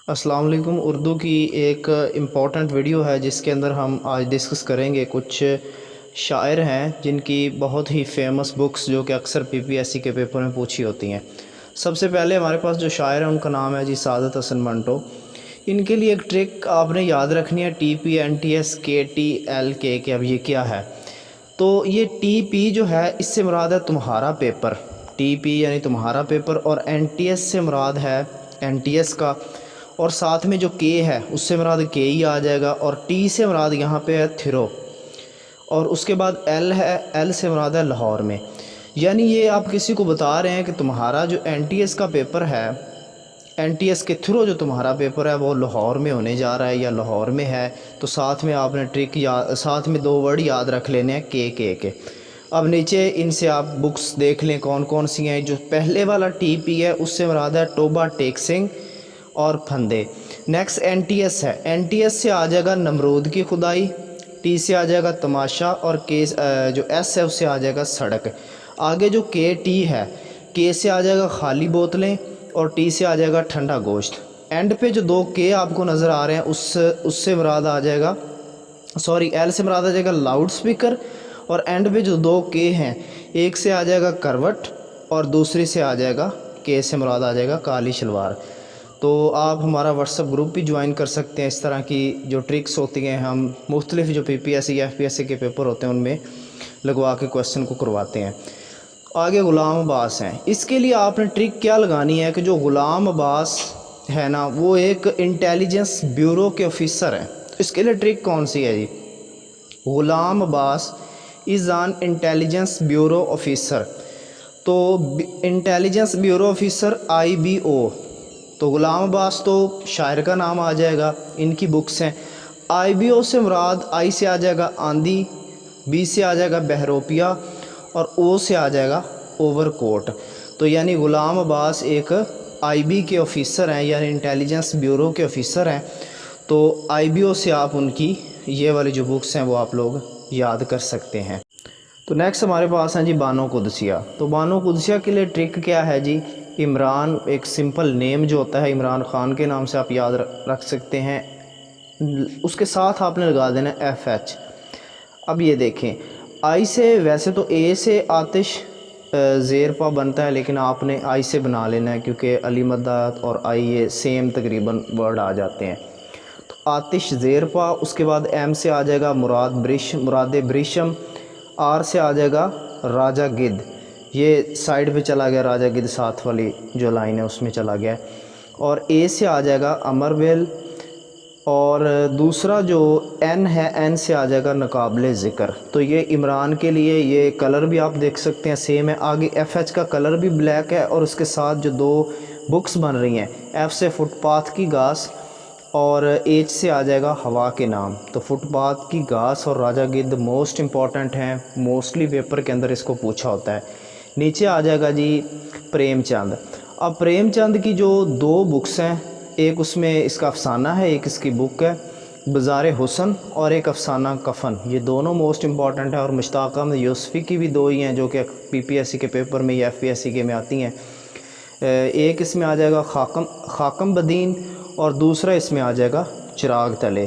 अस्सलाम वालेकुम। उर्दू की एक इम्पॉर्टेंट वीडियो है जिसके अंदर हम आज डिस्कस करेंगे कुछ शायर हैं जिनकी बहुत ही फेमस बुक्स जो कि अक्सर पीपीएससी के पेपर में पूछी होती हैं। सबसे पहले हमारे पास जो शायर है उनका नाम है जी सादत हसन मंटो। इनके लिए एक ट्रिक आपने याद रखनी है, TP, NTS, KT, LK के। अब ये क्या है? तो ये TP जो है इससे मुराद है तुम्हारा पेपर, TP यानी तुम्हारा पेपर, और NTS से मुराद है NTS का, और साथ में जो K है उससे मुराद K ही आ जाएगा, और T से मुराद यहाँ पे है थिरो, और उसके बाद L है, L से मुराद है लाहौर में। यानी ये आप किसी को बता रहे हैं कि तुम्हारा जो NTS का पेपर है, NTS के थ्रू जो तुम्हारा पेपर है वो लाहौर में होने जा रहा है या लाहौर में है। तो साथ में आपने ट्रिक साथ में 2 वर्ड याद रख लेने हैं, K के। अब नीचे इनसे आप बुक्स देख लें कौन कौन सी हैं। जो पहले वाला TP है उससे मुराद है टोबा टेक सिंह और फंदे। नेक्स्ट NTS है, NTS से आ जाएगा नमरूद की खुदाई, T से आ जाएगा तमाशा, और जो S है उससे आ जाएगा सड़क। आगे जो KT है, K से आ जाएगा खाली बोतलें, और T से आ जाएगा ठंडा गोश्त। एंड पे जो 2 K आपको नज़र आ रहे हैं उससे मुराद आ जाएगा, सॉरी L से मुराद आ जाएगा लाउड स्पीकर, और एंड पे जो 2 K हैं, एक से आ जाएगा करवट और दूसरी से आ जाएगा K से मुराद आ जाएगा काली शलवार। तो आप हमारा व्हाट्सअप ग्रुप भी ज्वाइन कर सकते हैं। इस तरह की जो ट्रिक्स होती हैं हम मुख्तलिफ जो PPSC या FPSC के पेपर होते हैं उनमें लगवा के क्वेश्चन को करवाते हैं। आगे ग़ुलाम अब्बास हैं। इसके लिए आपने ट्रिक क्या लगानी है कि जो ग़ुलाम अब्बास है ना वो एक इंटेलिजेंस ब्यूरो के ऑफिसर हैं। इसके लिए ट्रिक कौन सी है जी? Ghulam Abbas is an intelligence bureau officer. तो इंटेलिजेंस ब्यूरो ऑफिसर IBO, तो ग़ुलाम अब्बास तो शायर का नाम आ जाएगा। इनकी बुक्स हैं। IBO से मुराद I से आ जाएगा आंधी, B से आ जाएगा बहरोपिया, और O से आ जाएगा ओवरकोट। तो यानी ग़ुलाम अब्बास एक IB के ऑफ़िसर हैं, यानी इंटेलिजेंस ब्यूरो के ऑफ़िसर हैं। तो IBO से आप उनकी ये वाली जो बुक्स हैं वो आप लोग याद कर सकते हैं। तो नेक्स्ट हमारे पास हैं जी बानो कुदसिया। तो बानो कुदसिया के लिए ट्रिक क्या है जी? इमरान, एक सिंपल नेम जो होता है इमरान ख़ान के नाम से आप याद रख सकते हैं। उसके साथ आपने लगा देना FH। अब ये देखें, I से वैसे तो A से आतिश ज़ेर पा बनता है, लेकिन आपने I से बना लेना है क्योंकि अली मद्दात और I ये सेम तकरीबन वर्ड आ जाते हैं। तो आतिश ज़ेर पा, उसके बाद M से आ जाएगा मुराद ब्रिशम, R से आ जाएगा राजा गिद्ध, ये साइड पे चला गया, राजा गिद्ध साथ वाली जो लाइन है उसमें चला गया, और A से आ जाएगा अमरवेल, और दूसरा जो N है, N से आ जाएगा नकाबले ज़िक्र। तो ये इमरान के लिए ये कलर भी आप देख सकते हैं सेम है। आगे FH का कलर भी ब्लैक है, और उसके साथ जो 2 बुक्स बन रही हैं, F से फुटपाथ की घास, और H से आ जाएगा हवा के नाम। तो फुटपाथ की घास और राजा गिद्ध मोस्ट इम्पॉर्टेंट हैं, मोस्टली पेपर के अंदर इसको पूछा होता है। नीचे आ जाएगा जी प्रेमचंद। अब प्रेमचंद की जो 2 बुक्स हैं, एक उसमें इसका अफसाना है, एक इसकी बुक है बाज़ार हुस्न, और एक अफसाना कफन। ये दोनों मोस्ट इम्पॉर्टेंट है, और मुश्ताक अहमद यूसुफ़ी की भी 2 ही हैं जो कि PPSC के पेपर में या FPSC के में आती हैं। एक इसमें आ जाएगा खाकम बदीन, और दूसरा इसमें आ जाएगा चिराग तले।